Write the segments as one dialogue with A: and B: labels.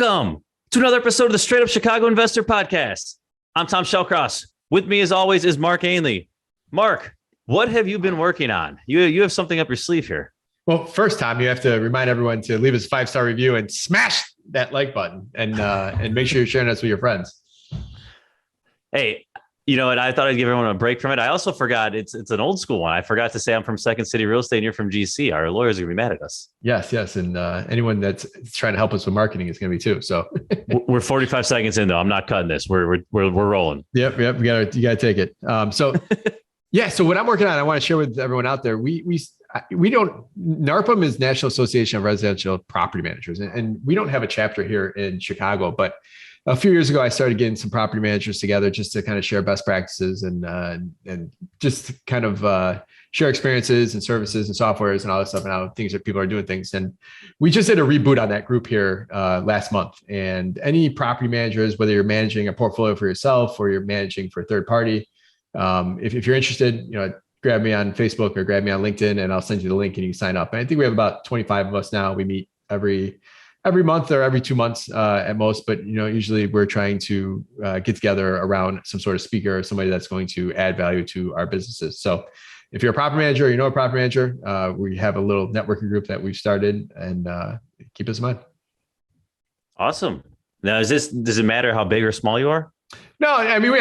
A: Welcome to another episode of the Straight Up Chicago Investor Podcast. I'm 𝗤𝘃𝗀𝗀𝗃. With me, as always, is Mark Ainley. Mark, what have you been working on? You have something up your sleeve here.
B: Well, first, Tom, you have to remind everyone to leave us a 5-star review and smash that like button and make sure you're sharing us with your friends.
A: Hey, you know what? I thought I'd give everyone a break from it. I also forgot it's an old school one. I forgot to say I'm from Second City Real Estate and you're from GC. Our lawyers are going to be mad at us.
B: Yes. And anyone that's trying to help us with marketing is going to be too. So
A: we're 45 seconds in though. I'm not cutting this. We're rolling.
B: Yep. You gotta take it. So what I'm working on, I want to share with everyone out there. We don't, NARPM is National Association of Residential Property Managers. And we don't have a chapter here in Chicago, but a few years ago, I started getting some property managers together just to kind of share best practices and just to kind of share experiences and services and softwares and all this stuff and how things that people are doing things. And we just did a reboot on that group here last month. And any property managers, whether you're managing a portfolio for yourself or you're managing for a third party, if you're interested, grab me on Facebook or grab me on LinkedIn and I'll send you the link and you can sign up. And I think we have about 25 of us now. We meet every month or every 2 months at most, but usually we're trying to get together around some sort of speaker or somebody that's going to add value to our businesses. So if you're a property manager, a property manager, we have a little networking group that we've started and keep us in mind.
A: Awesome. Now, does it matter how big or small you are?
B: No, I mean, we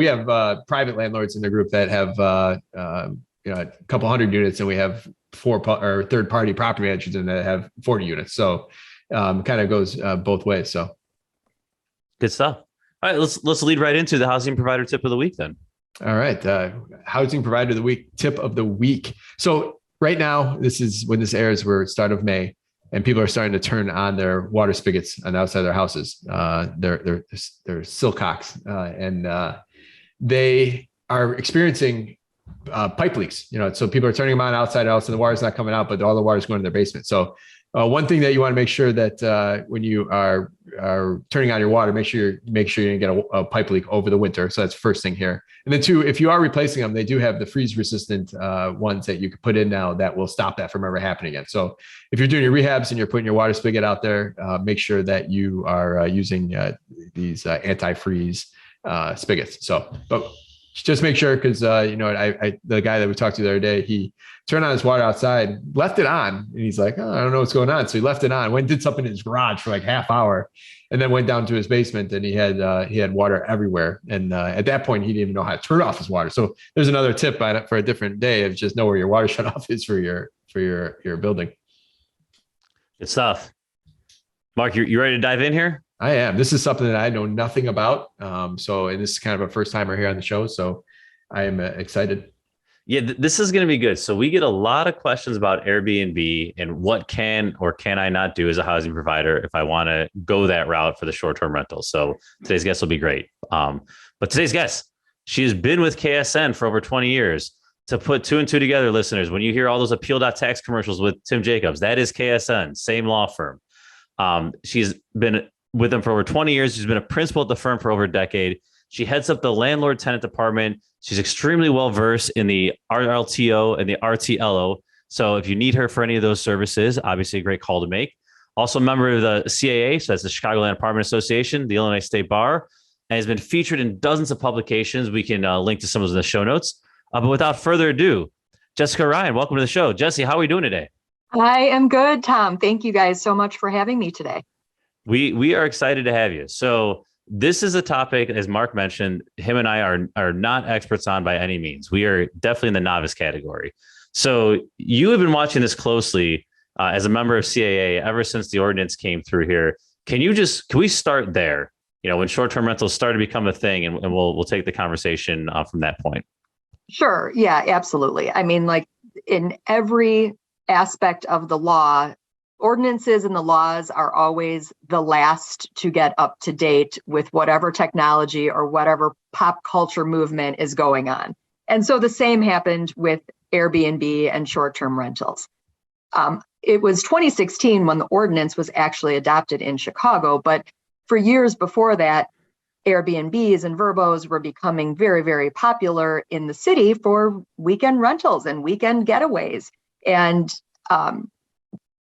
B: have private landlords in the group that have a couple hundred units, and we have third party property managers that have 40 units. So kind of goes both ways. So
A: good stuff. All right, let's lead right into the housing provider tip of the week then.
B: All right, housing provider of the week tip of the week. So right now, this is when this airs. We're start of May, and people are starting to turn on their water spigots on the outside of their houses. They're silcocks, and they are experiencing pipe leaks. So people are turning them on outside the house, and the water's not coming out, but all the water's going to their basement. So one thing that you want to make sure that when you are turning on your water, make sure you didn't get a pipe leak over the winter. So that's first thing here. And then two, if you are replacing them, they do have the freeze resistant ones that you can put in now that will stop that from ever happening again. So if you're doing your rehabs and you're putting your water spigot out there, make sure that you are using these anti-freeze spigots. But just make sure, because the guy that we talked to the other day, he turned on his water outside, left it on, and he's like, I don't know what's going on. So he left it on, went and did something in his garage for like half hour, and then went down to his basement, and he had water everywhere. And at that point, he didn't even know how to turn off his water. So there's another tip for a different day of just know where your water shut off is for your building.
A: Good stuff. Mark, you ready to dive in here?
B: I am. This is something that I know nothing about. And this is kind of a first timer here on the show. So I am excited.
A: Yeah, this is going to be good. So we get a lot of questions about Airbnb and what can or can I not do as a housing provider if I want to go that route for the short-term rental. So today's guest will be great. But today's guest, she has been with KSN for over 20 years. To put two and two together, listeners, when you hear all those Appeal.tax commercials with Tim Jacobs, that is KSN, same law firm. She's been with them for over 20 years. She's been a principal at the firm for over a decade. She heads up the landlord tenant department. She's extremely well-versed in the RLTO and the RTLO. So if you need her for any of those services, obviously a great call to make. Also a member of the CAA, so that's the Chicagoland Apartment Association, the Illinois State Bar, and has been featured in dozens of publications. We can link to some of those in the show notes. But without further ado, Jessica Ryan, welcome to the show. Jesse, how are we doing today?
C: I am good, Tom. Thank you guys so much for having me today.
A: We are excited to have you. So this is a topic, as Mark mentioned, him and I are not experts on by any means. We are definitely in the novice category. So you have been watching this closely as a member of CAA ever since the ordinance came through here. Can we start there? When short-term rentals started to become a thing, and we'll take the conversation from that point.
C: Sure. Yeah, absolutely. I mean, like in every aspect of the law, ordinances and the laws are always the last to get up to date with whatever technology or whatever pop culture movement is going on. And so the same happened with Airbnb and short-term rentals. It was 2016 when the ordinance was actually adopted in Chicago, but for years before that, Airbnbs and Vrbo's were becoming very, very popular in the city for weekend rentals and weekend getaways. And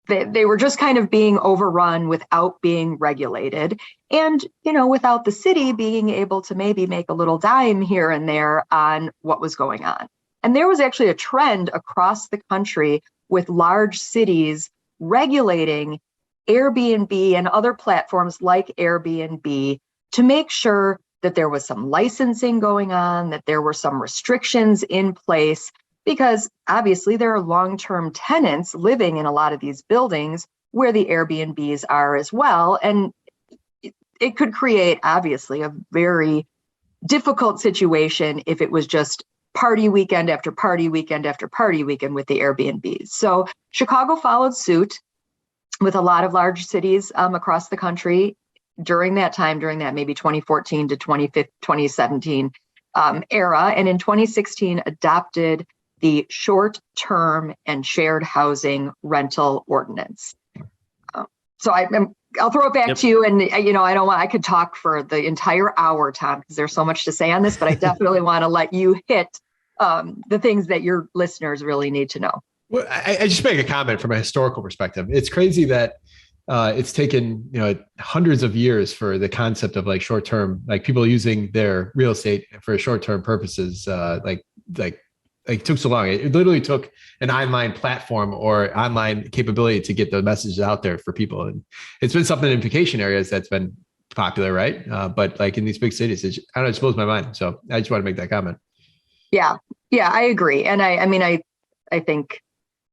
C: they were just kind of being overrun without being regulated, and without the city being able to maybe make a little dime here and there on what was going on. And there was actually a trend across the country with large cities regulating Airbnb and other platforms like Airbnb to make sure that there was some licensing going on, that there were some restrictions in place, because obviously there are long-term tenants living in a lot of these buildings where the Airbnbs are as well. And it could create, obviously, a very difficult situation if it was just party weekend after party weekend after party weekend with the Airbnbs. So Chicago followed suit with a lot of large cities across the country during that maybe 2014 to 2017 era. And in 2016 adopted the short-term and shared housing rental ordinance. So I'll throw it back to you. And, I could talk for the entire hour, Tom, because there's so much to say on this, but I definitely want to let you hit the things that your listeners really need to know.
B: Well, I just make a comment from a historical perspective. It's crazy that it's taken, hundreds of years for the concept of like short-term, like people using their real estate for short-term purposes, it took so long. It literally took an online platform or online capability to get the messages out there for people. And it's been something in vacation areas that's been popular, right? But like in these big cities, it blows my mind. So I just want to make that comment.
C: Yeah, I agree. And I think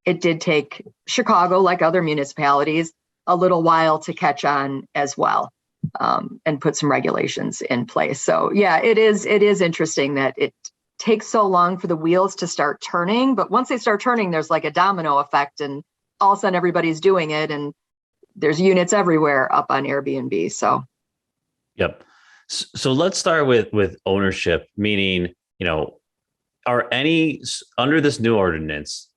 C: it did take Chicago, like other municipalities, a little while to catch on as well, and put some regulations in place. So yeah, it is interesting that it takes so long for the wheels to start turning, but once they start turning, there's like a domino effect, and all of a sudden everybody's doing it, and there's units everywhere up on Airbnb. So,
A: yep. So let's start with ownership, meaning, are any under this new ordinance,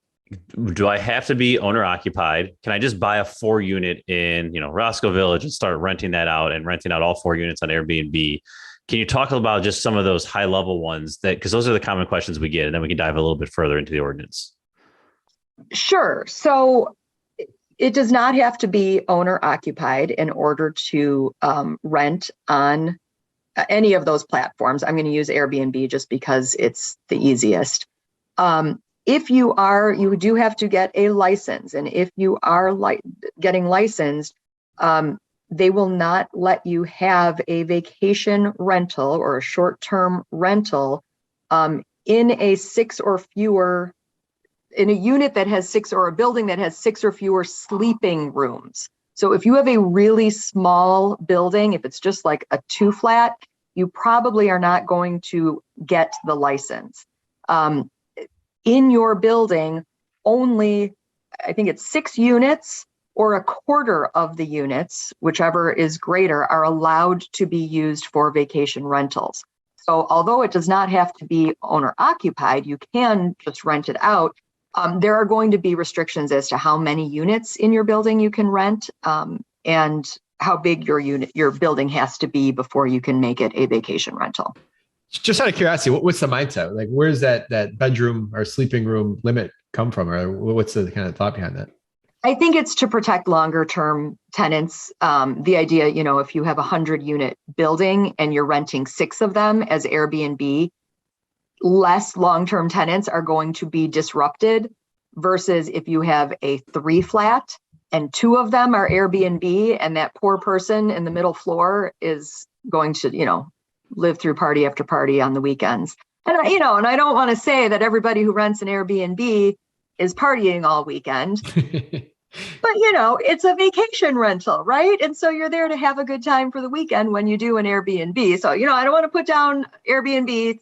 A: do I have to be owner occupied? Can I just buy a 4-unit in, Roscoe Village and start renting that out and renting out all 4 units on Airbnb? Can you talk about just some of those high level ones because those are the common questions we get, and then we can dive a little bit further into the ordinance.
C: Sure. So it does not have to be owner occupied in order to rent on any of those platforms. I'm going to use Airbnb just because it's the easiest. If you do have to get a license, and if you are getting licensed, they will not let you have a vacation rental or a short-term rental in a 6 or fewer, in a unit that has 6, or a building that has 6 or fewer sleeping rooms. So if you have a really small building, if it's just like a 2-flat, you probably are not going to get the license. In your building, only, I think it's 6 units or a quarter of the units, whichever is greater, are allowed to be used for vacation rentals. So although it does not have to be owner occupied, you can just rent it out. There are going to be restrictions as to how many units in your building you can rent, and how big your building has to be before you can make it a vacation rental.
B: Just out of curiosity, what's the mindset? Like, where's that bedroom or sleeping room limit come from? Or what's the kind of thought behind that?
C: I think it's to protect longer term tenants. The idea, if you have a 100-unit building and you're renting 6 of them as Airbnb, less long-term tenants are going to be disrupted versus if you have a 3-flat and 2 of them are Airbnb, and that poor person in the middle floor is going to, live through party after party on the weekends. And I don't want to say that everybody who rents an Airbnb is partying all weekend, but it's a vacation rental, right? And so you're there to have a good time for the weekend when you do an Airbnb. So, I don't want to put down Airbnb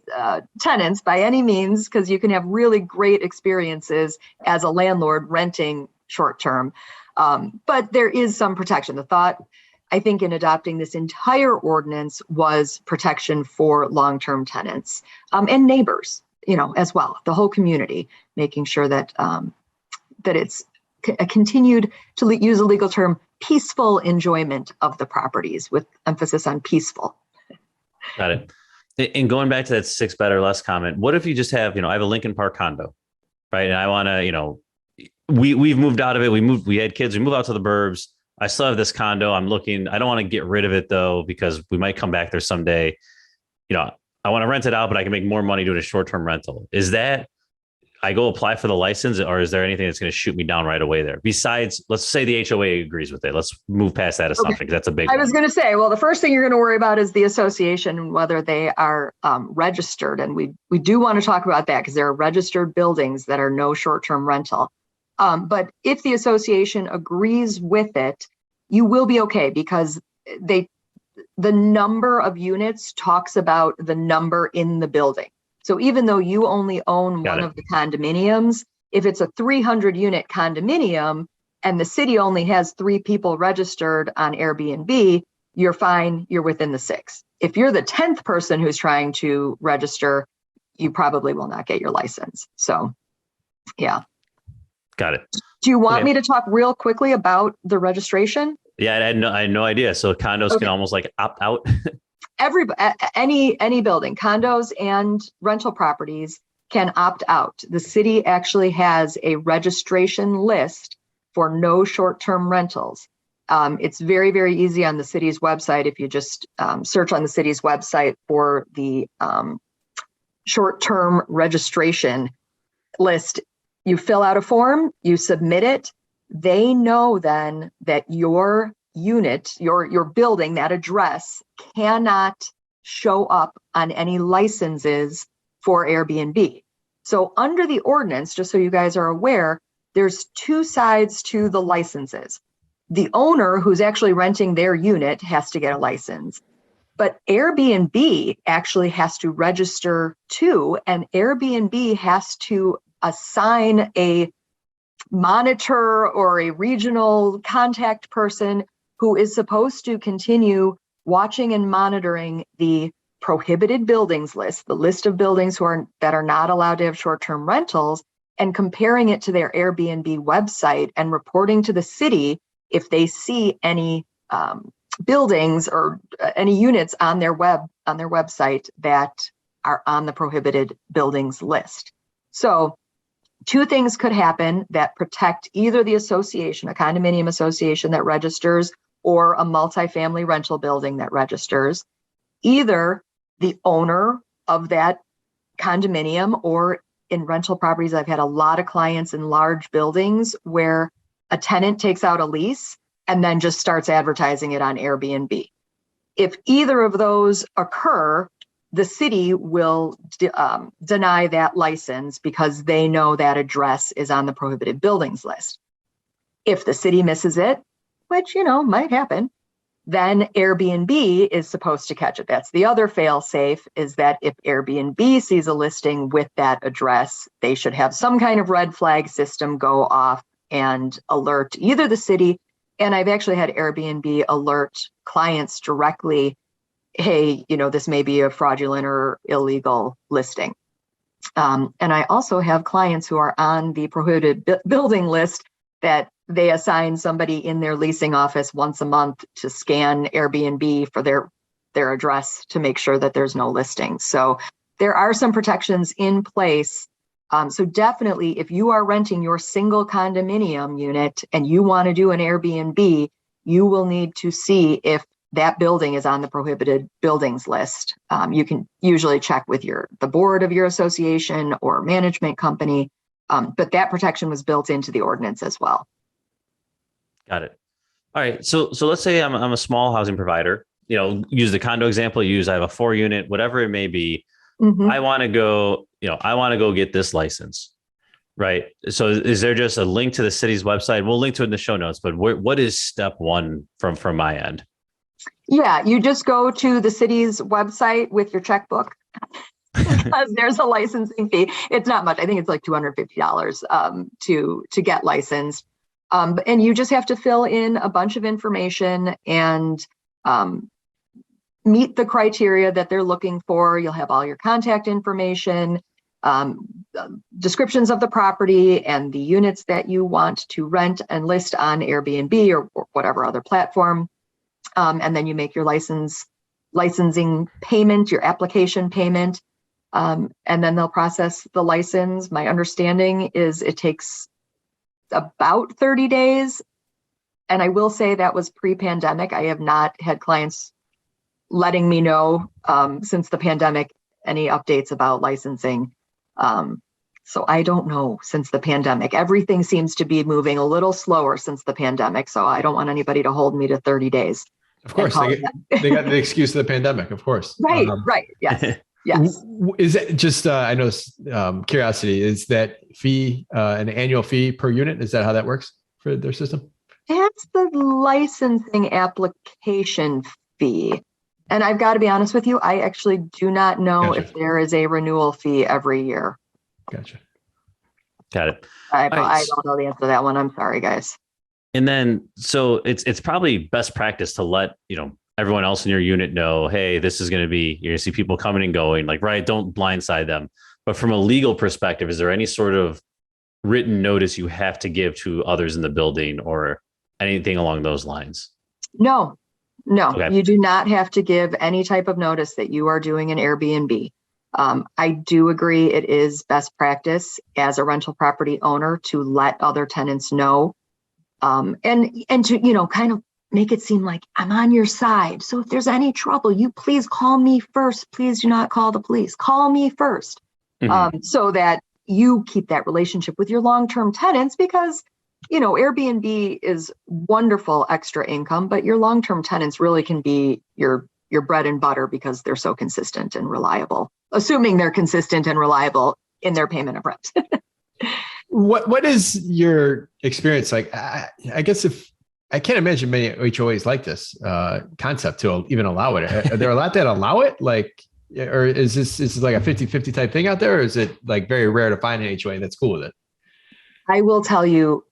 C: tenants by any means, because you can have really great experiences as a landlord renting short term. But there is some protection. The thought, I think, in adopting this entire ordinance was protection for long-term tenants and neighbors, as well, the whole community, making sure that that it's a continued, to use a legal term, peaceful enjoyment of the properties, with emphasis on peaceful.
A: Got it. And going back to that 6 bed or less comment, what if you just have, I have a Lincoln Park condo, right? And I want to, we've moved out of it. We had kids, we moved out to the burbs. I still have this condo. I'm looking, I don't want to get rid of it though, because we might come back there someday. I want to rent it out, but I can make more money doing a short-term rental. Is that I go apply for the license, or is there anything that's going to shoot me down right away there? Besides, let's say the HOA agrees with it. Let's move past that assumption because that's a big one.
C: I was going to say, well, the first thing you're going to worry about is the association and whether they are registered. And we do want to talk about that because there are registered buildings that are no short-term rental. But if the association agrees with it, you will be okay because the number of units talks about the number in the building. So even though you only own one of the condominiums, if it's a 300 unit condominium and the city only has 3 people registered on Airbnb, you're fine. You're within the 6. If you're the 10th person who's trying to register, you probably will not get your license. So, yeah.
A: Got it.
C: Do you want me to talk real quickly about the registration?
A: Yeah, I had no idea. So condos can almost like opt out.
C: Any building, condos and rental properties can opt out. The city actually has a registration list for no short-term rentals. It's very, very easy on the city's website. If you just search on the city's website for the short-term registration list, you fill out a form, you submit it. They know then that your unit, your building, that address cannot show up on any licenses for Airbnb. So under the ordinance, just so you guys are aware, there's 2 sides to the licenses. The owner who's actually renting their unit has to get a license, but Airbnb actually has to register too, and Airbnb has to assign a monitor or a regional contact person who is supposed to continue watching and monitoring the prohibited buildings list, the list of buildings that are not allowed to have short-term rentals, and comparing it to their Airbnb website and reporting to the city if they see any buildings or any units on their website that are on the prohibited buildings list. So 2 things could happen that protect either the association, a condominium association that registers, or a multifamily rental building that registers. Either the owner of that condominium, or in rental properties, I've had a lot of clients in large buildings where a tenant takes out a lease and then just starts advertising it on Airbnb. If either of those occur, the city will deny that license because they know that address is on the prohibited buildings list. If the city misses it, which, might happen, then Airbnb is supposed to catch it. That's the other fail safe, is that if Airbnb sees a listing with that address, they should have some kind of red flag system go off and alert either the city, and I've actually had Airbnb alert clients directly, hey, this may be a fraudulent or illegal listing. And I also have clients who are on the prohibited building list that they assign somebody in their leasing office once a month to scan Airbnb for their address to make sure that there's no listings. So there are some protections in place. So definitely, if you are renting your single condominium unit and you want to do an Airbnb, you will need to see if that building is on the prohibited buildings list. You can usually check with the board of your association or management company, but that protection was built into the ordinance as well.
A: Got it. All right. So let's say I'm a small housing provider, use the condo example, I have a 4 unit, whatever it may be. Mm-hmm. I want to go get this license. Right. So is there just a link to the city's website? We'll link to it in the show notes, but what is step 1 from my end?
C: Yeah, you just go to the city's website with your checkbook because there's a licensing fee. It's not much. I think it's like $250 to get licensed. And you just have to fill in a bunch of information and meet the criteria that they're looking for. You'll have all your contact information, descriptions of the property and the units that you want to rent and list on Airbnb or whatever other platform. And then you make your licensing payment, your application payment, and then they'll process the license. My understanding is it takes about 30 days. And I will say that was pre-pandemic. I have not had clients letting me know since the pandemic any updates about licensing. So I don't know since the pandemic. Everything seems to be moving a little slower since the pandemic. So I don't want anybody to hold me to 30 days.
B: Of course, they got the excuse of the pandemic, of course.
C: Right, right. Yes, yes.
B: Is it just, I know, curiosity, is that fee an annual fee per unit? Is that how that works for their system?
C: That's the licensing application fee. And I've got to be honest with you, I actually do not know if there is a renewal fee every year.
B: Gotcha.
A: Got it.
C: I don't know the answer to that one. I'm sorry, guys.
A: And then, so it's probably best practice to let, everyone else in your unit know, hey, this is going to be, you're going to see people coming and going, like, right, don't blindside them. But from a legal perspective, is there any sort of written notice you have to give to others in the building or anything along those lines?
C: No,
A: Okay.
C: You do not have to give any type of notice that you are doing an Airbnb. I do agree it is best practice as a rental property owner to let other tenants know, and to, kind of make it seem like I'm on your side. So if there's any trouble, you please call me first. Please do not call the police. Call me first. So that you keep that relationship with your long-term tenants, because, Airbnb is wonderful extra income, but your long-term tenants really can be your bread and butter because they're so consistent and reliable, assuming they're consistent and reliable in their payment of rent.
B: What is your experience like? I guess I can't imagine many HOAs like this concept to even allow it. Are there a lot that allow it? Like, or is this like a 50-50 type thing out there? Or is it like very rare to find an HOA that's cool with it?
C: I will tell you,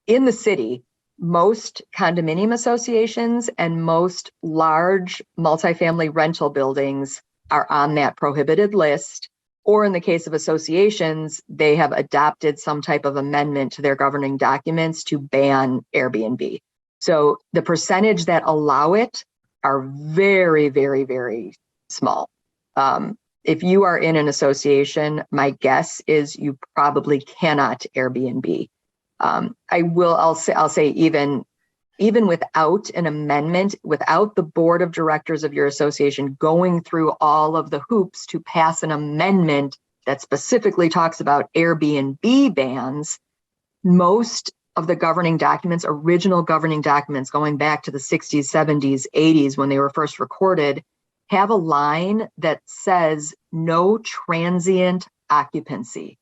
C: in the city, most condominium associations and most large multifamily rental buildings are on that prohibited list. Or in the case of associations, they have adopted some type of amendment to their governing documents to ban Airbnb. So the percentage that allow it are very, very, very small. If you are in an association, my guess is you probably cannot Airbnb. I'll say even without an amendment, without the board of directors of your association going through all of the hoops to pass an amendment that specifically talks about Airbnb bans, most of the governing documents, original governing documents going back to the 60s, 70s, 80s, when they were first recorded, have a line that says no transient occupancy.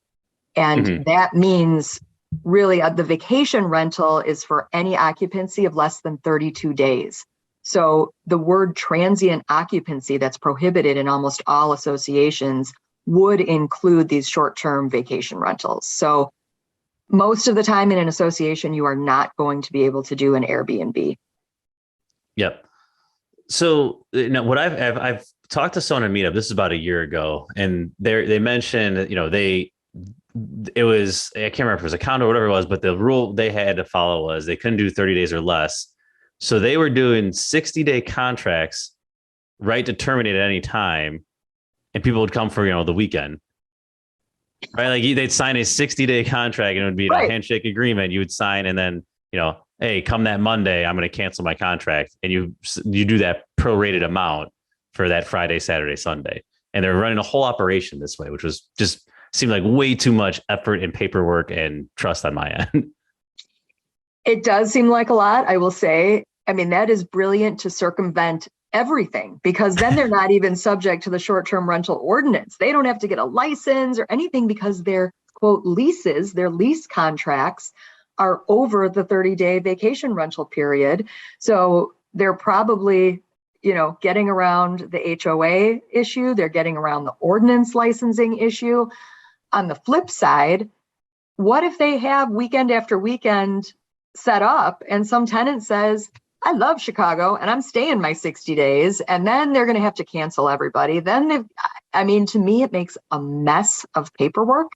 C: And that means really the vacation rental is for any occupancy of less than 32 days. So the word transient occupancy that's prohibited in almost all associations would include these short-term vacation rentals. So most of the time in an association, you are not going to be able to do an Airbnb.
A: Yep. So now what I've talked to someone at Meetup, this is about a year ago, and they mentioned, it was, I can't remember if it was a condo or whatever it was, but the rule they had to follow was they couldn't do 30 days or less. So they were doing 60-day contracts, right, to terminate at any time. And people would come for, the weekend, right? Like they'd sign a 60-day contract and it would be a handshake agreement. You would sign and then, hey, come that Monday, I'm going to cancel my contract. And you do that prorated amount for that Friday, Saturday, Sunday. And they're running a whole operation this way, which was just seemed like way too much effort and paperwork and trust on my end.
C: It does seem like a lot, I will say. I mean, that is brilliant to circumvent everything, because then they're not even subject to the short-term rental ordinance. They don't have to get a license or anything because their quote leases, their lease contracts are over the 30-day vacation rental period. So they're probably, getting around the HOA issue. They're getting around the ordinance licensing issue. On the flip side, what if they have weekend after weekend set up and some tenant says, I love Chicago and I'm staying my 60 days, and then they're going to have to cancel everybody. Then to me, it makes a mess of paperwork.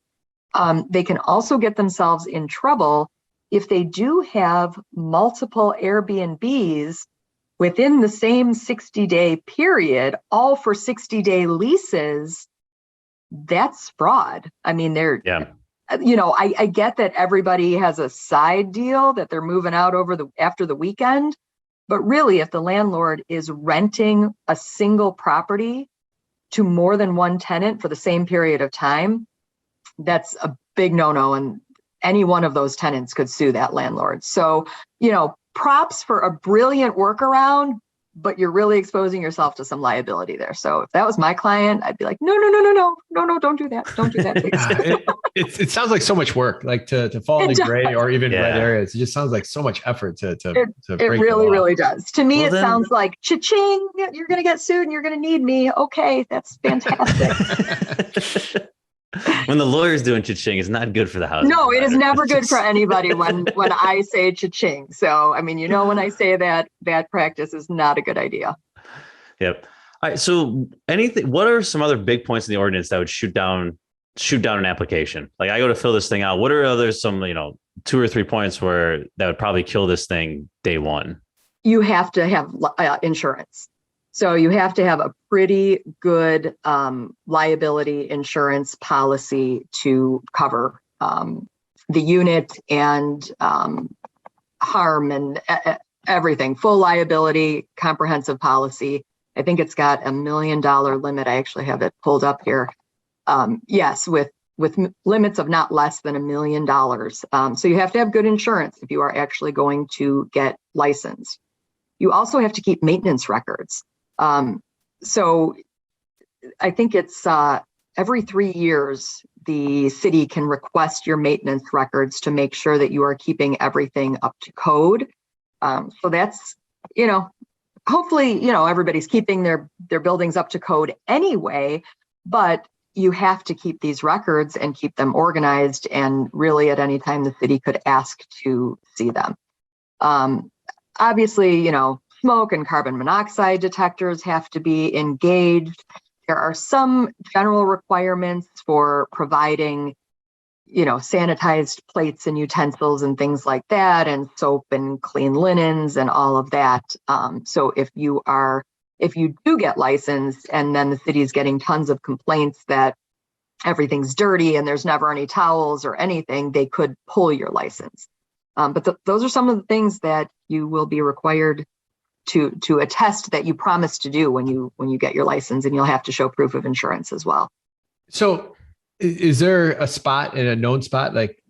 C: They can also get themselves in trouble if they do have multiple Airbnbs within the same 60-day period, all for 60-day leases. That's fraud. I mean, I get that everybody has a side deal that they're moving out after the weekend, but really, if the landlord is renting a single property to more than one tenant for the same period of time, that's a big no-no, and any one of those tenants could sue that landlord. So, props for a brilliant workaround, but you're really exposing yourself to some liability there. So if that was my client, I'd be like, no, don't do that. Don't do that, please.
B: It sounds like so much work, like to fall into gray or even red areas. It just sounds like so much effort to break
C: it really does. To me, sounds like cha-ching, you're going to get sued and you're going to need me. Okay, that's fantastic.
A: When the lawyer's doing cha-ching, it's not good for the house.
C: No, it is never good for anybody when I say cha-ching. So, when I say that, bad practice is not a good idea.
A: Yep. All right. So what are some other big points in the ordinance that would shoot down an application? Like, I go to fill this thing out. What are some, 2 or 3 points where that would probably kill this thing day one?
C: You have to have insurance. So you have to have a pretty good liability insurance policy to cover the unit and harm and everything. Full liability, comprehensive policy. I think it's got $1 million limit. I actually have it pulled up here. Yes, with limits of not less than $1 million. So you have to have good insurance if you are actually going to get licensed. You also have to keep maintenance records. So I think it's every 3 years, the city can request your maintenance records to make sure that you are keeping everything up to code. So that's, hopefully, everybody's keeping their buildings up to code anyway, but you have to keep these records and keep them organized. And really at any time, the city could ask to see them. Obviously, smoke and carbon monoxide detectors have to be engaged. There are some general requirements for providing, sanitized plates and utensils and things like that, and soap and clean linens and all of that. So if you do get licensed and then the city is getting tons of complaints that everything's dirty and there's never any towels or anything, they could pull your license. But those are some of the things that you will be required to attest that you promised to do when you get your license, and you'll have to show proof of insurance as well.
B: So is there a spot in a known spot, like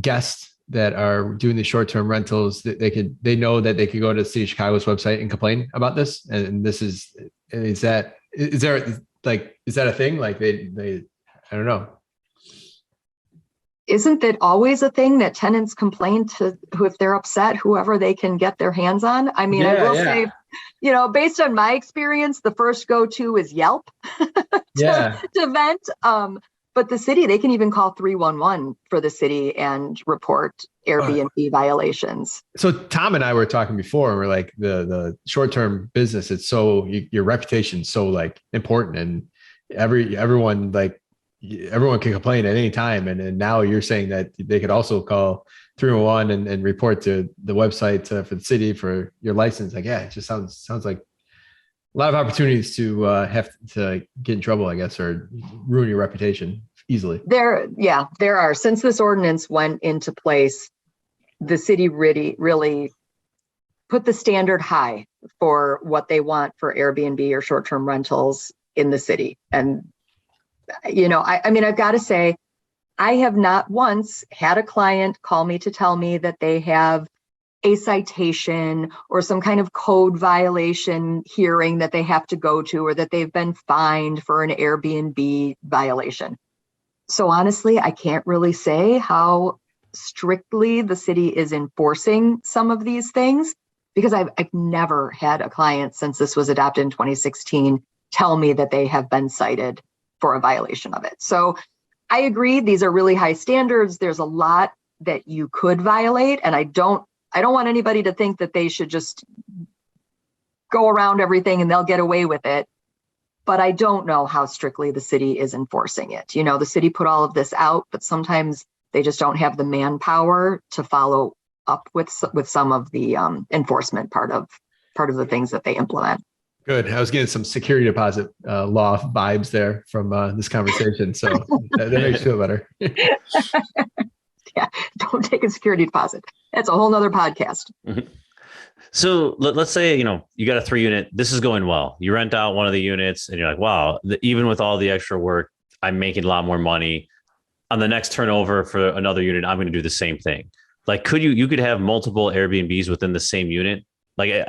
B: guests that are doing the short-term rentals, that they know that they could go to the city of Chicago's website and complain about this? And is that a thing? Like they I don't know.
C: Isn't that always a thing that tenants complain to if they're upset, whoever they can get their hands on? I will say, based on my experience, the first go-to is Yelp to vent. But the city, they can even call 311 for the city and report Airbnb violations.
B: So Tom and I were talking before, and we're like, the short-term business, it's so, your reputation's so like important, and everyone can complain at any time. And now you're saying that they could also call 311 and report to the website for the city for your license. Like, it just sounds like a lot of opportunities to have to get in trouble, I guess, or ruin your reputation easily. There
C: are. Since this ordinance went into place, the city really put the standard high for what they want for Airbnb or short-term rentals in the city. And I've got to say, I have not once had a client call me to tell me that they have a citation or some kind of code violation hearing that they have to go to, or that they've been fined for an Airbnb violation. So honestly, I can't really say how strictly the city is enforcing some of these things, because I've never had a client since this was adopted in 2016 tell me that they have been cited for a violation of it. So I agree, these are really high standards. There's a lot that you could violate, and I don't want anybody to think that they should just go around everything and they'll get away with it. But I don't know how strictly the city is enforcing it. The city put all of this out, but sometimes they just don't have the manpower to follow up with some of the enforcement part of the things that they implement.
B: Good. I was getting some security deposit law vibes there from this conversation. So that makes you feel better.
C: Yeah, don't take a security deposit. That's a whole nother podcast.
A: So let's say, you got a 3-unit. This is going well. You rent out one of the units and you're like, wow, even with all the extra work, I'm making a lot more money. On the next turnover for another unit, I'm going to do the same thing. Like, you could have multiple Airbnbs within the same unit. Like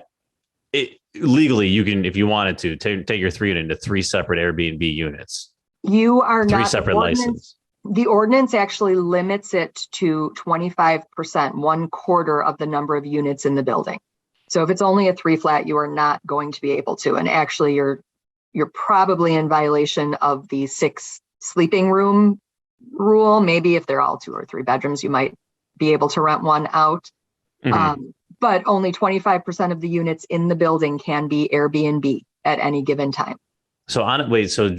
A: legally, you can, if you wanted to, take your 3-unit into 3 separate Airbnb units.
C: You are
A: 3
C: not
A: separate licenses.
C: The ordinance actually limits it to 25%, 1/4 of the number of units in the building. So if it's only a 3 flat, you are not going to be able to. And actually, you're probably in violation of the 6 sleeping room rule. Maybe if they're all 2 or 3 bedrooms, you might be able to rent one out.
A: Mm-hmm.
C: But only 25% of the units in the building can be Airbnb at any given time.
A: So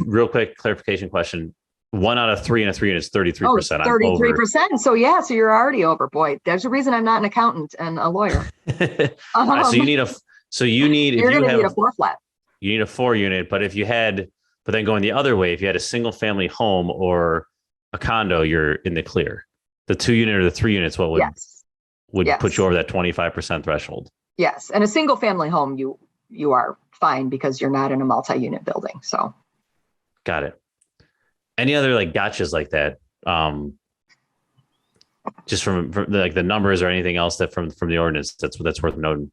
A: real quick clarification question. 1 out of 3 in a 3 unit is 33%.
C: 33%. So you're already over. Boy, there's a reason I'm not an accountant and a lawyer.
A: All right, so you need a
C: 4 flat.
A: You need a 4-unit, but then going the other way, if you had a single family home or a condo, you're in the clear. The 2-unit or the 3 units, what would put you over that 25% threshold?
C: Yes. And a single family home, you are fine because you're not in a multi-unit building. So.
A: Got it. Any other gotchas like that? Just from the numbers or anything else that from the ordinance that's worth noting?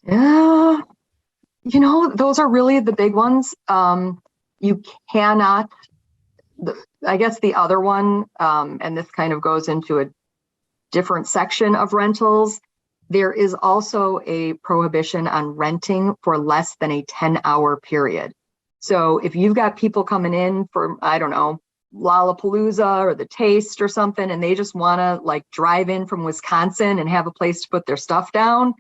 C: Yeah, those are really the big ones. You cannot. I guess the other one, and this kind of goes into a different section of rentals. There is also a prohibition on renting for less than a 10-hour period. So if you've got people coming in for, I don't know, Lollapalooza or the Taste or something, and they just want to drive in from Wisconsin and have a place to put their stuff down,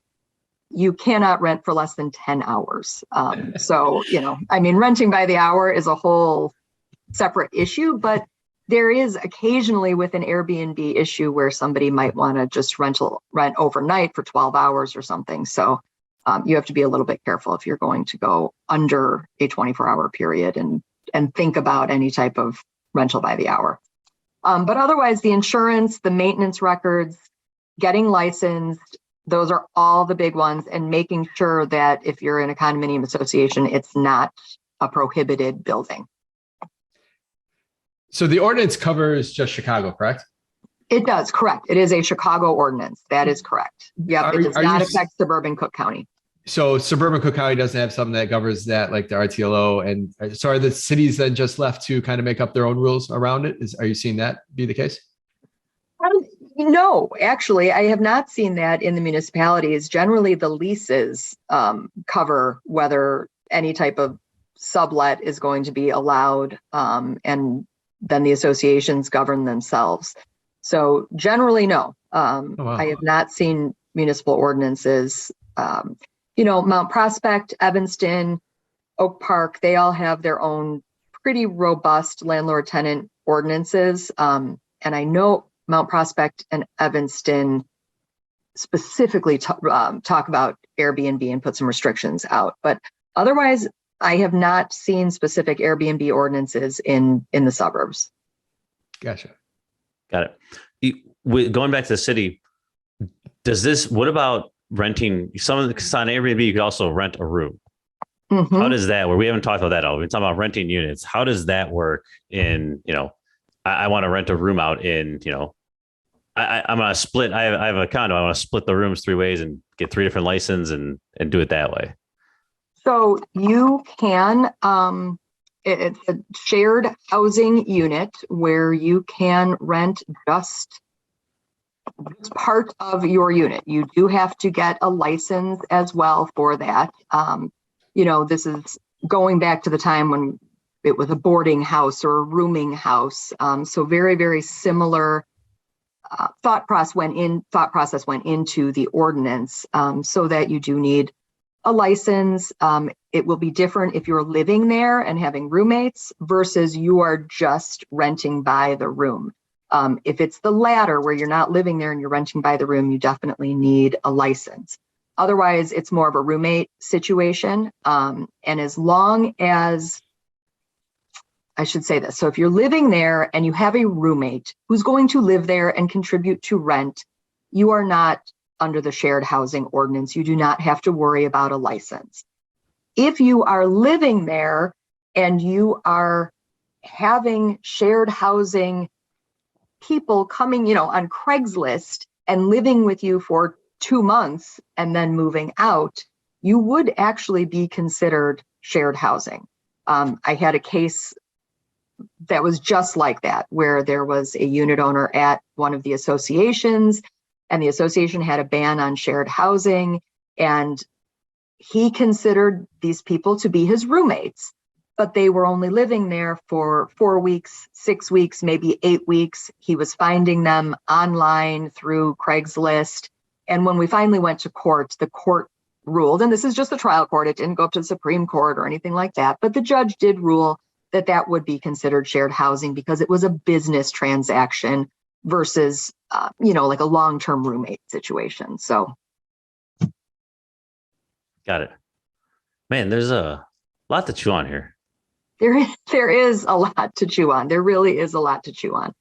C: you cannot rent for less than 10 hours. Renting by the hour is a whole separate issue, but there is occasionally with an Airbnb issue where somebody might want to just rent overnight for 12 hours or something. So you have to be a little bit careful if you're going to go under a 24-hour period and think about any type of rental by the hour. But otherwise, the insurance, the maintenance records, getting licensed, those are all the big ones, and making sure that if you're in a condominium association, it's not a prohibited building.
B: So the ordinance covers just Chicago, correct?
C: It does, correct. It is a Chicago ordinance. That is correct. Yep, it does not affect suburban Cook County.
B: So suburban Cook County doesn't have something that governs that, like the RTLO, and so are the cities then just left to kind of make up their own rules around it? Are you seeing that be the case?
C: No, actually, I have not seen that in the municipalities. Generally, the leases cover whether any type of sublet is going to be allowed, and then the associations govern themselves. So generally, no.
B: Oh, wow.
C: I have not seen municipal ordinances. Mount Prospect, Evanston, Oak Park, they all have their own pretty robust landlord-tenant ordinances. And I know Mount Prospect and Evanston specifically talk about Airbnb and put some restrictions out. But otherwise, I have not seen specific Airbnb ordinances in the suburbs.
B: Gotcha.
A: Got it. Going back to the city, what about renting on Airbnb? You could also rent a room.
C: Mm-hmm.
A: How does that work? We haven't talked about that at all. We've been talking about renting units. How does that work in, I want to rent a room out in, I'm going to split. I have a condo. I want to split the rooms 3 ways and get 3 different licenses and do it that way.
C: So you can, it's a shared housing unit where you can rent just part of your unit. You do have to get a license as well for that. This is going back to the time when it was a boarding house or a rooming house. So very, very similar thought process went into the ordinance, so that you do need a license. It will be different if you're living there and having roommates versus you are just renting by the room. If it's the latter where you're not living there and you're renting by the room, you definitely need a license. Otherwise, it's more of a roommate situation. And as long as, I should say this, so if you're living there and you have a roommate who's going to live there and contribute to rent, you are not under the shared housing ordinance. You do not have to worry about a license. If you are living there and you are having shared housing people coming, on Craigslist and living with you for 2 months and then moving out, you would actually be considered shared housing. I had a case that was just like that, where there was a unit owner at one of the associations, and the association had a ban on shared housing, and he considered these people to be his roommates, but they were only living there for 4 weeks, 6 weeks, maybe 8 weeks. He was finding them online through Craigslist. And when we finally went to court, the court ruled, and this is just the trial court, it didn't go up to the Supreme Court or anything like that, but the judge did rule that that would be considered shared housing because it was a business transaction versus, like a long-term roommate situation. So.
A: Got it. Man, there's a lot to chew on here.
C: There is a lot to chew on. There really is a lot to chew on.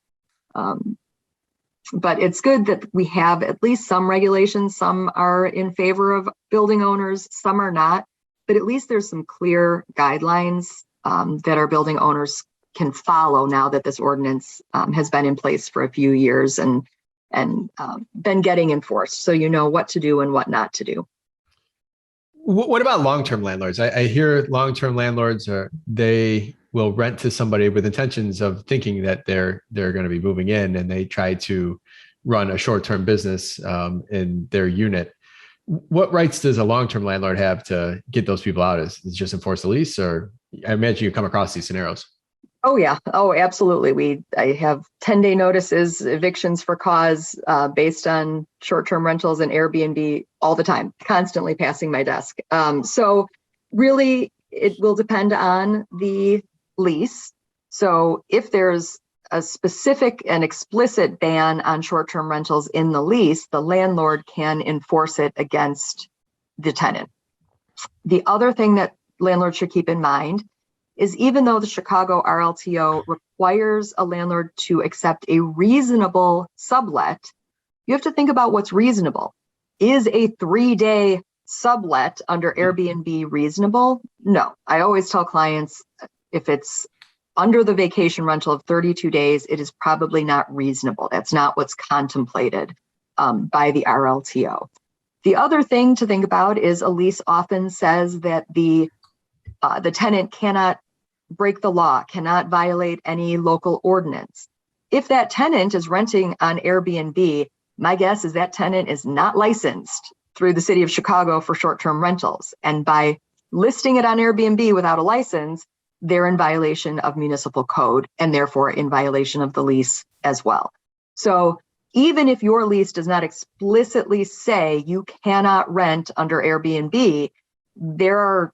C: But it's good that we have at least some regulations. Some are in favor of building owners, some are not. But at least there's some clear guidelines that our building owners can follow now that this ordinance has been in place for a few years and been getting enforced. So you know what to do and what not to do.
B: What about long-term landlords? I hear long-term landlords they will rent to somebody with intentions of thinking that they're going to be moving in, and they try to run a short-term business in their unit. What rights does a long-term landlord have to get those people out? Is it just enforce the lease, or I imagine you come across these scenarios?
C: Oh yeah. Oh, absolutely. I have 10-day notices, evictions for cause based on short-term rentals and Airbnb all the time, constantly passing my desk. So really, it will depend on the lease. So if there's a specific and explicit ban on short-term rentals in the lease, the landlord can enforce it against the tenant. The other thing that landlords should keep in mind is even though the Chicago RLTO requires a landlord to accept a reasonable sublet, you have to think about what's reasonable. Is a 3-day sublet under Airbnb reasonable? No. I always tell clients if it's under the vacation rental of 32 days, it is probably not reasonable. That's not what's contemplated by the RLTO. The other thing to think about is a lease often says that the tenant cannot break the law, cannot violate any local ordinance. If that tenant is renting on Airbnb, my guess is that tenant is not licensed through the city of Chicago for short-term rentals. And by listing it on Airbnb without a license, they're in violation of municipal code and therefore in violation of the lease as well. So even if your lease does not explicitly say you cannot rent under Airbnb, there are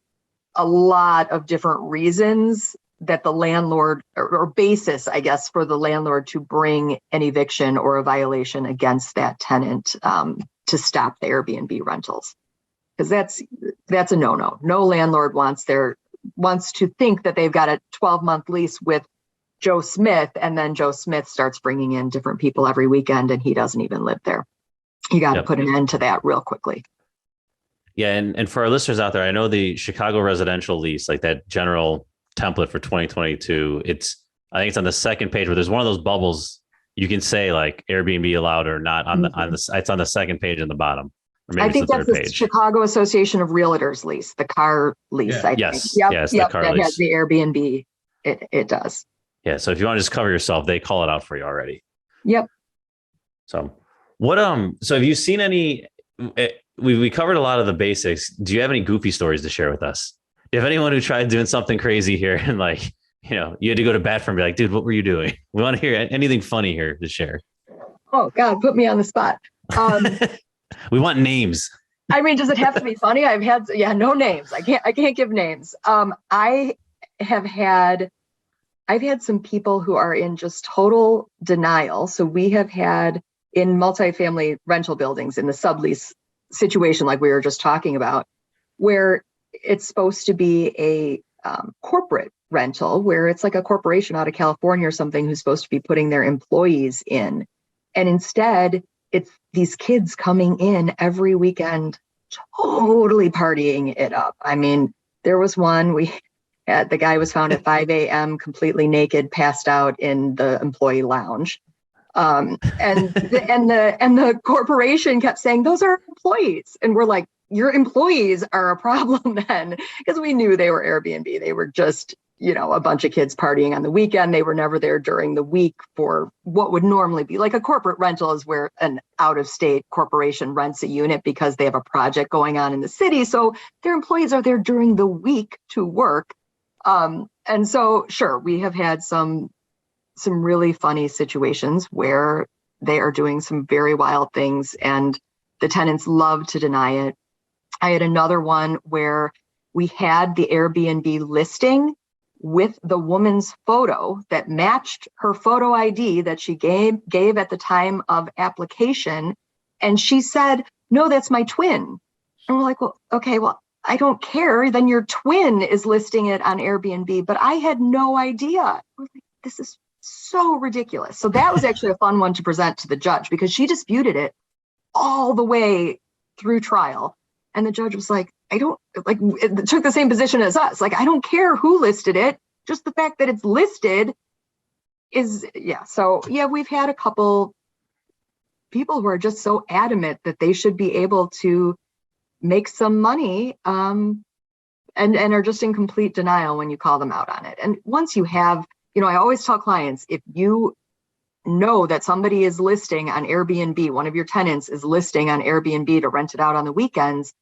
C: a lot of different reasons that the landlord or basis, I guess, for the landlord to bring an eviction or a violation against that tenant to stop the Airbnb rentals. Because that's a no-no. No landlord wants to think that they've got a 12-month lease with Joe Smith, and then Joe Smith starts bringing in different people every weekend and he doesn't even live there. You got to put an end to that real quickly.
A: Yeah. And for our listeners out there, I know the Chicago residential lease, like that general template for 2022, I think it's on the second page where there's one of those bubbles. You can say like Airbnb allowed or not it's on the second page in the bottom. Or maybe
C: I think
A: it's the
C: that's
A: third
C: the
A: page.
C: Chicago Association of Realtors lease, the car lease.
B: Yeah.
C: I think.
A: Yes.
C: Yep.
A: Yes.
C: Yep.
A: The car
C: that
A: lease.
C: has the Airbnb. It does.
A: Yeah. So if you want to just cover yourself, they call it out for you already.
C: Yep.
A: So so have you seen any, we covered a lot of the basics. Do you have any goofy stories to share with us? Do you have anyone who tried doing something crazy here and like, you had to go to bat for and be like, dude, what were you doing? We want to hear anything funny here to share.
C: Oh God, put me on the spot.
A: We want names.
C: I mean, does it have to be funny? I've had no names. I can't give names. I've had some people who are in just total denial. So we have had in multifamily rental buildings in the sublease situation like we were just talking about, where it's supposed to be a corporate rental, where it's like a corporation out of California or something who's supposed to be putting their employees in. And instead, it's these kids coming in every weekend, totally partying it up. I mean, there was one, the guy was found at 5 a.m. completely naked, passed out in the employee lounge. And the corporation kept saying, those are employees. And we're like, your employees are a problem then, because we knew they were Airbnb. They were just, a bunch of kids partying on the weekend. They were never there during the week for what would normally be like a corporate rental, is where an out-of-state corporation rents a unit because they have a project going on in the city. So their employees are there during the week to work. And so, sure, we have had some really funny situations where they are doing some very wild things and the tenants love to deny it. I had another one where we had the Airbnb listing with the woman's photo that matched her photo ID that she gave at the time of application. And she said, no, that's my twin. And we're like, well, okay, well, I don't care. Then your twin is listing it on Airbnb, but I had no idea. We're like, this is so ridiculous. So that was actually a fun one to present to the judge, because she disputed it all the way through trial. And the judge was like, it took the same position as us. Like, I don't care who listed it. Just the fact that it's listed is, yeah. So yeah, we've had a couple people who are just so adamant that they should be able to make some money, and are just in complete denial when you call them out on it. And once you have, I always tell clients, if you know that somebody is listing on Airbnb, one of your tenants is listing on Airbnb to rent it out on the weekends,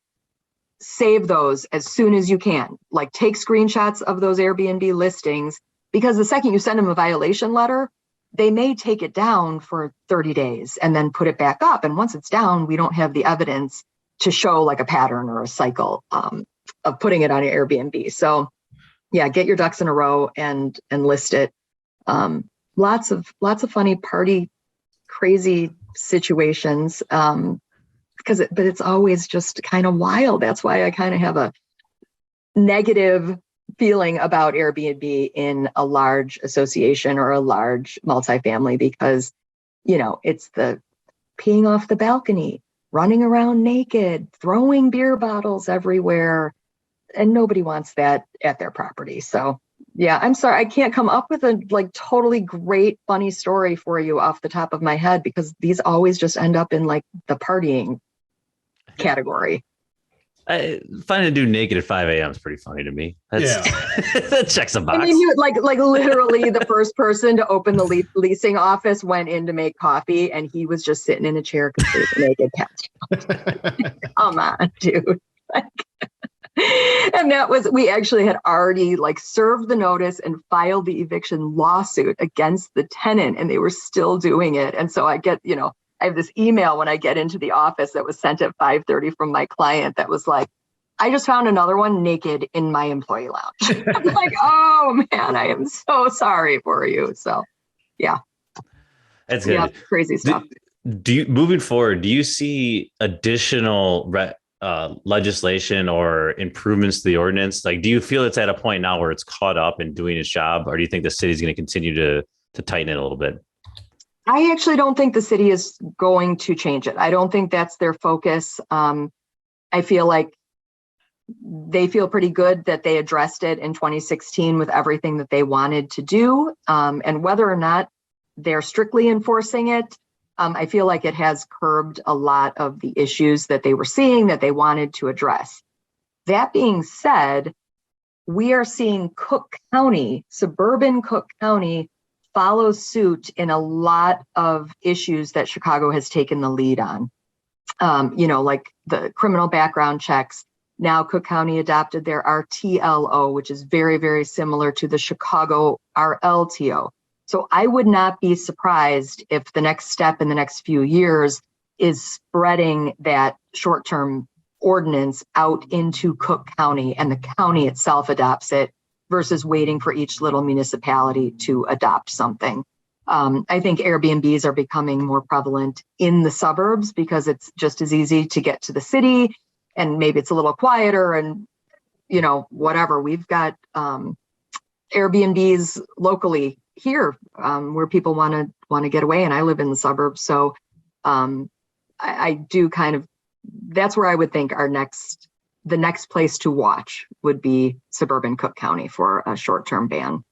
C: save those as soon as you can. Like, take screenshots of those Airbnb listings, because the second you send them a violation letter, they may take it down for 30 days and then put it back up. And once it's down, we don't have the evidence to show like a pattern or a cycle of putting it on your Airbnb. So yeah, get your ducks in a row and list it. Lots of funny party, crazy situations. But it's always just kind of wild. That's why I kind of have a negative feeling about Airbnb in a large association or a large multifamily, because, it's the peeing off the balcony, running around naked, throwing beer bottles everywhere, and nobody wants that at their property. So yeah, I'm sorry, I can't come up with a totally great, funny story for you off the top of my head, because these always just end up in the partying category.
A: I find to do naked at 5 a.m. is pretty funny to me. That checks a box.
C: I mean, literally the first person to open the leasing office went in to make coffee, and he was just sitting in a chair completely naked. Come on, dude. And we actually had already served the notice and filed the eviction lawsuit against the tenant, and they were still doing it. And so I get, I have this email when I get into the office that was sent at 5:30 from my client that was like, I just found another one naked in my employee lounge. I'm like, oh man, I am so sorry for you. So yeah.
A: That's good.
C: Yeah, crazy stuff.
A: Moving forward, do you see additional legislation or improvements to the ordinance? Do you feel it's at a point now where it's caught up and doing its job, or do you think the city's going to continue to tighten it a little bit?
C: I actually don't think the city is going to change it. I don't think that's their focus. I feel like they feel pretty good that they addressed it in 2016 with everything that they wanted to do. And whether or not they're strictly enforcing it, I feel like it has curbed a lot of the issues that they were seeing that they wanted to address. That being said, we are seeing Cook County, suburban Cook County, follow suit in a lot of issues that Chicago has taken the lead on. Like the criminal background checks. Now Cook County adopted their RTLO, which is very, very similar to the Chicago RLTO. So I would not be surprised if the next step in the next few years is spreading that short-term ordinance out into Cook County, and the county itself adopts it versus waiting for each little municipality to adopt something. I think Airbnbs are becoming more prevalent in the suburbs because it's just as easy to get to the city, and maybe it's a little quieter and, whatever. We've got Airbnbs locally here where people want to get away, and I live in the suburbs. So I do that's where I would think the next place to watch would be suburban Cook County for a short-term ban.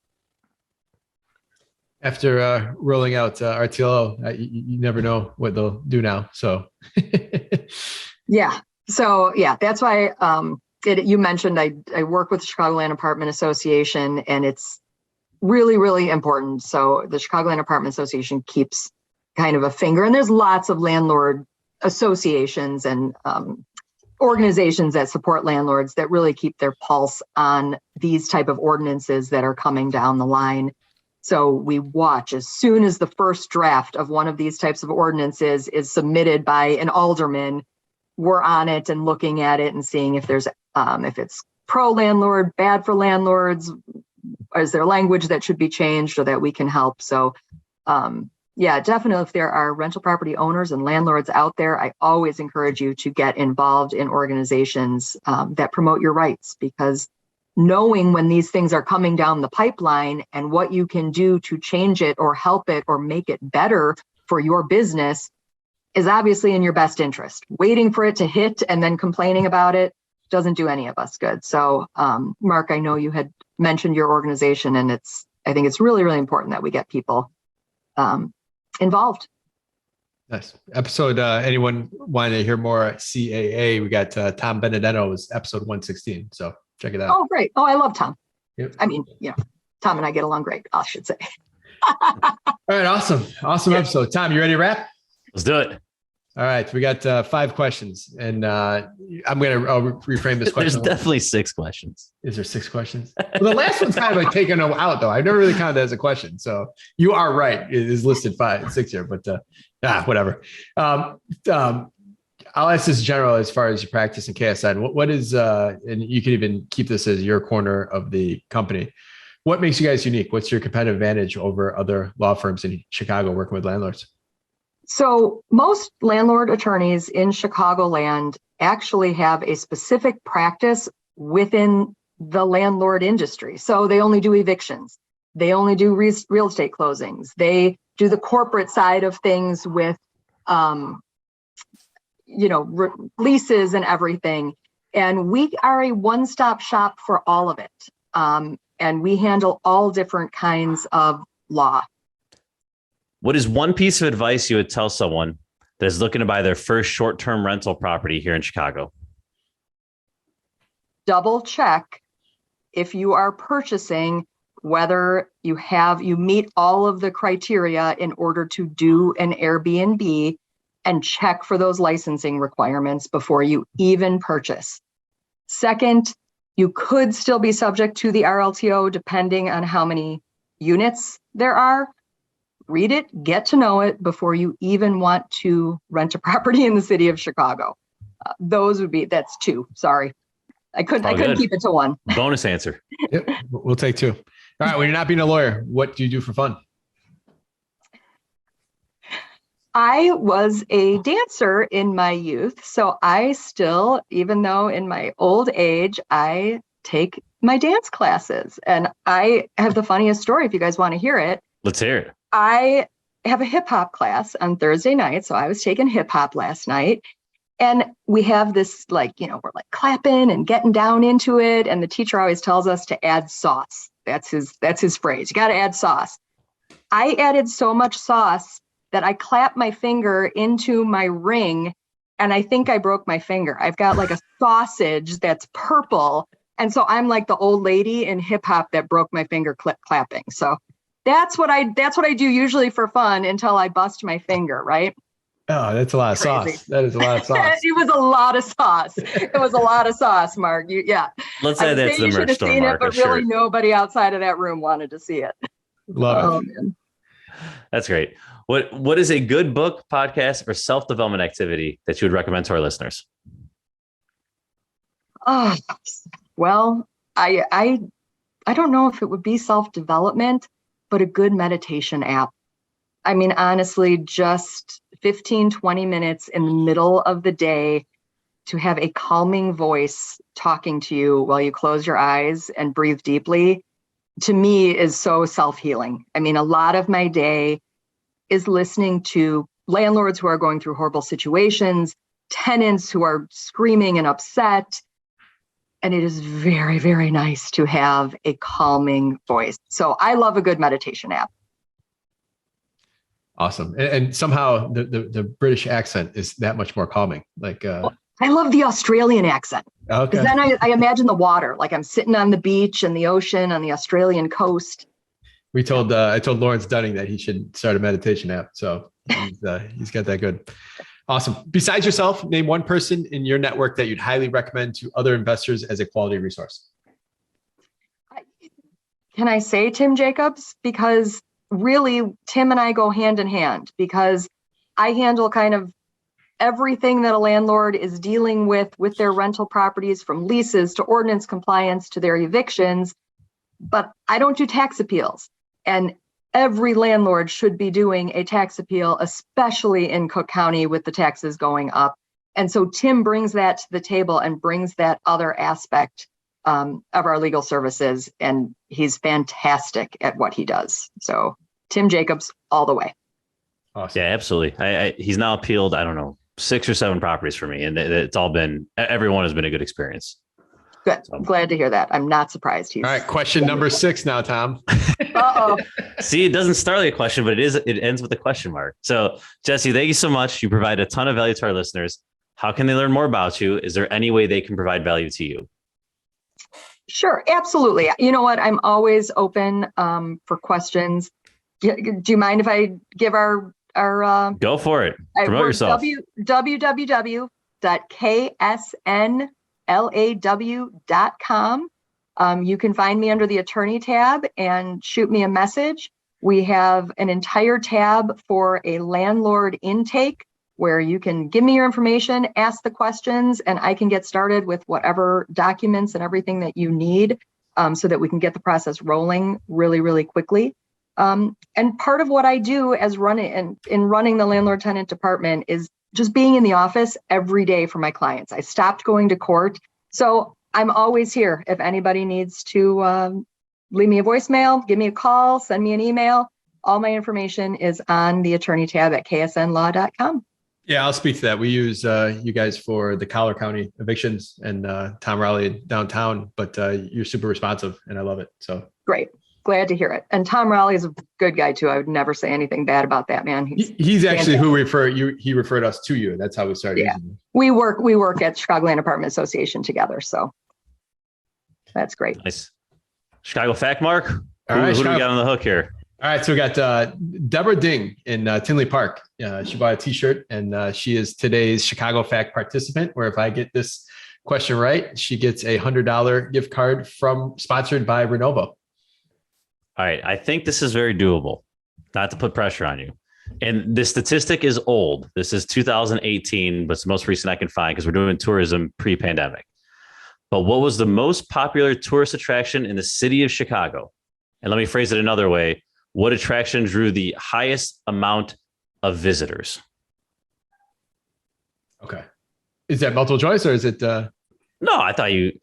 B: After rolling out RTLO, you never know what they'll do now. So
C: yeah. So yeah, that's why you mentioned I work with the Chicagoland Apartment Association, and it's really, really important. So the Chicagoland Apartment Association keeps kind of a finger, and there's lots of landlord associations and organizations that support landlords that really keep their pulse on these type of ordinances that are coming down the line. So we watch as soon as the first draft of one of these types of ordinances is submitted by an alderman, we're on it and looking at it and seeing if there's if it's pro landlord, bad for landlords, is there language that should be changed so that we can help. So yeah, definitely, if there are rental property owners and landlords out there, I always encourage you to get involved in organizations that promote your rights, because knowing when these things are coming down the pipeline and what you can do to change it or help it or make it better for your business is obviously in your best interest. Waiting for it to hit and then complaining about it doesn't do any of us good. So Mark, I know you had mentioned your organization, and I think it's really, really important that we get people involved.
B: Nice episode. Anyone want to hear more CAA? We got Tom Benedetto's episode 116. So check it out.
C: Oh, great. Oh, I love Tom.
B: Yep.
C: I mean, Tom and I get along great, I should say.
B: All right. Awesome. Yeah. Episode. Tom, you ready to wrap?
A: Let's do it.
B: All right. We got 5 questions, and I'll reframe this question.
A: There's definitely 6 questions.
B: Is there 6 questions? Well, the last one's kind of like taken out, though. I've never really counted that as a question. So you are right. It is listed 6 here, but whatever. I'll ask this general as far as your practice in KSN. What is, and you can even keep this as your corner of the company. What makes you guys unique? What's your competitive advantage over other law firms in Chicago working with landlords?
C: So most landlord attorneys in Chicagoland actually have a specific practice within the landlord industry. So they only do evictions. They only do real estate closings. They do the corporate side of things with, leases and everything. And we are a one-stop shop for all of it. And we handle all different kinds of law.
A: What is one piece of advice you would tell someone that is looking to buy their first short-term rental property here in Chicago?
C: Double check if you are purchasing whether you meet all of the criteria in order to do an Airbnb, and check for those licensing requirements before you even purchase. Second, you could still be subject to the RLTO depending on how many units there are. Read it, get to know it before you even want to rent a property in the city of Chicago. That's 2. Sorry. I couldn't keep it to 1.
A: Bonus answer.
B: Yep, we'll take 2. All right. When you're not being a lawyer, what do you do for fun?
C: I was a dancer in my youth. So I still, even though in my old age, I take my dance classes. And I have the funniest story if you guys want to hear it.
A: Let's hear it.
C: I have a hip hop class on Thursday night. So I was taking hip hop last night, and we have this we're like clapping and getting down into it. And the teacher always tells us to add sauce. That's his phrase. You got to add sauce. I added so much sauce that I clapped my finger into my ring, and I think I broke my finger. I've got like a sausage that's purple. And so I'm like the old lady in hip hop that broke my finger clapping. So that's what I do usually for fun until I bust my finger, right?
B: Oh, that's a lot of sauce. That is a lot of sauce.
C: It was a lot of sauce. It was a lot of sauce, Mark.
A: Let's add that to the merch store, Mark.
C: But really nobody outside of that room wanted to see it.
B: Love it.
C: Man.
A: That's great. What is a good book, podcast, or self-development activity that you would recommend to our listeners?
C: Oh, well, I don't know if it would be self-development, but a good meditation app. I mean, honestly, just 15, 20 minutes in the middle of the day to have a calming voice talking to you while you close your eyes and breathe deeply, to me is so self-healing. I mean, a lot of my day is listening to landlords who are going through horrible situations, tenants who are screaming and upset. And it is very, very nice to have a calming voice. So I love a good meditation app.
B: Awesome. And somehow the British accent is that much more calming. Like,
C: I love the Australian accent.
B: okay.
C: Then I imagine the water, like I'm sitting on the beach and the ocean on the Australian coast.
B: I told Lawrence Dunning that he should start a meditation app. So he's got that good. Awesome. Besides yourself, name one person in your network that you'd highly recommend to other investors as a quality resource.
C: Can I say Tim Jacobs? Because really, Tim and I go hand in hand, because I handle kind of everything that a landlord is dealing with their rental properties, from leases to ordinance compliance to their evictions, but I don't do tax appeals. And every landlord should be doing a tax appeal, especially in Cook County with the taxes going up. And so Tim brings that to the table and brings that other aspect of our legal services. And he's fantastic at what he does. So Tim Jacobs all the way.
B: Awesome.
A: Yeah, absolutely. He's now appealed, I don't know, 6 or 7 properties for me. And it's all been, everyone has been a good experience.
C: Good. I'm glad to hear that. I'm not surprised.
B: All right. Question number 6 now, Tom.
C: Uh-oh.
A: See, it doesn't start like a question, but it ends with a question mark. So Jessie, thank you so much. You provide a ton of value to our listeners. How can they learn more about you? Is there any way they can provide value to you?
C: Sure. Absolutely. You know what? I'm always open for questions. Do you mind if I give our
A: go for it. Promote yourself.
C: www.ksnlaw.com. You can find me under the attorney tab and shoot me a message. We have an entire tab for a landlord intake where you can give me your information, ask the questions, and I can get started with whatever documents and everything that you need so that we can get the process rolling really, really quickly. And part of what I do as running the landlord tenant department is just being in the office every day for my clients. I stopped going to court. So I'm always here. If anybody needs to leave me a voicemail, give me a call, send me an email. All my information is on the attorney tab at ksnlaw.com.
B: Yeah, I'll speak to that. We use you guys for the Collier County evictions and Tom Raleigh downtown, but you're super responsive and I love it. So great.
C: Glad to hear it. And Tom Raleigh is a good guy too. I would never say anything bad about that man.
B: He's actually who he referred us to you. That's how we started.
C: Yeah. Using him. We work at Chicago Land Apartment Association together. So that's great.
A: Nice. Chicago fact mark. Who do we got on the hook here?
B: All right. So we got Deborah Ding in Tinley Park. She bought a t-shirt and she is today's Chicago fact participant, where if I get this question right, she gets a $100 gift card sponsored by Renovo.
A: All right. I think this is very doable, not to put pressure on you. And the statistic is old. This is 2018, but it's the most recent I can find because we're doing tourism pre-pandemic. But what was the most popular tourist attraction in the city of Chicago? And let me phrase it another way. What attraction drew the highest amount of visitors?
B: Okay. Is that multiple choice or is it...
A: No, I thought I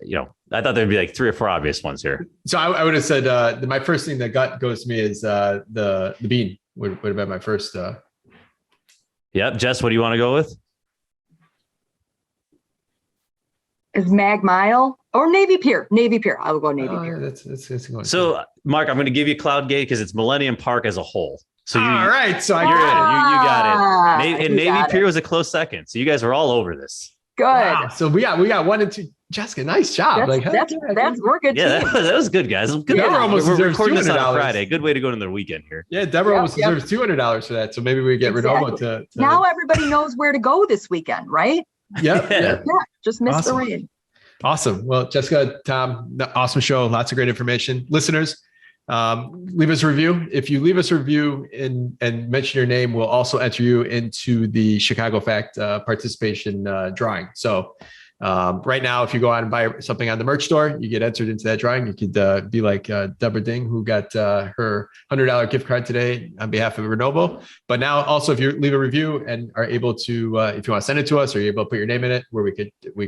A: thought there'd be like 3 or 4 obvious ones here.
B: So I would have said my first thing that goes to me is the bean would have been my first.
A: Yep. Jess, what do you want to go with?
C: Is Mag Mile or Navy Pier? Navy Pier. I will go Navy Pier.
B: Yeah, that's going.
A: So Mark, I'm going to give you Cloud Gate because it's Millennium Park as a whole. So
B: all right. So
A: you're in it. You got it. And Navy Pier was a close second. So you guys were all over this.
C: Good.
B: Wow. So we got 1 and 2. Jessica, nice job.
C: That's we're good.
A: Yeah, that was good, guys. Good.
B: Deborah almost
A: we're
B: deserves
A: recording
B: $200.
A: this on a Friday. Good way to go into the weekend here.
B: Yeah, Deborah almost deserves $200 for that. So maybe we get Renovo to.
C: Now everybody knows where to go this weekend, right?
B: Yep.
C: Yeah. Just miss the rain.
B: Awesome. Well, Jessica, Tom, awesome show. Lots of great information. Listeners, leave us a review. If you leave us a review and mention your name, we'll also enter you into the Chicago Fact participation drawing. So Right now, if you go out and buy something on the merch store, you get entered into that drawing. You could be like Deborah Ding, who got her $100 gift card today on behalf of Renovo. But now also, if you leave a review and are able to, if you want to send it to us or you're able to put your name in it, where we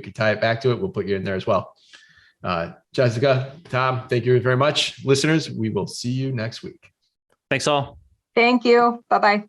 B: could tie it back to it, we'll put you in there as well. Jessica, Tom, thank you very much. Listeners, we will see you next week.
A: Thanks all.
C: Thank you. Bye-bye.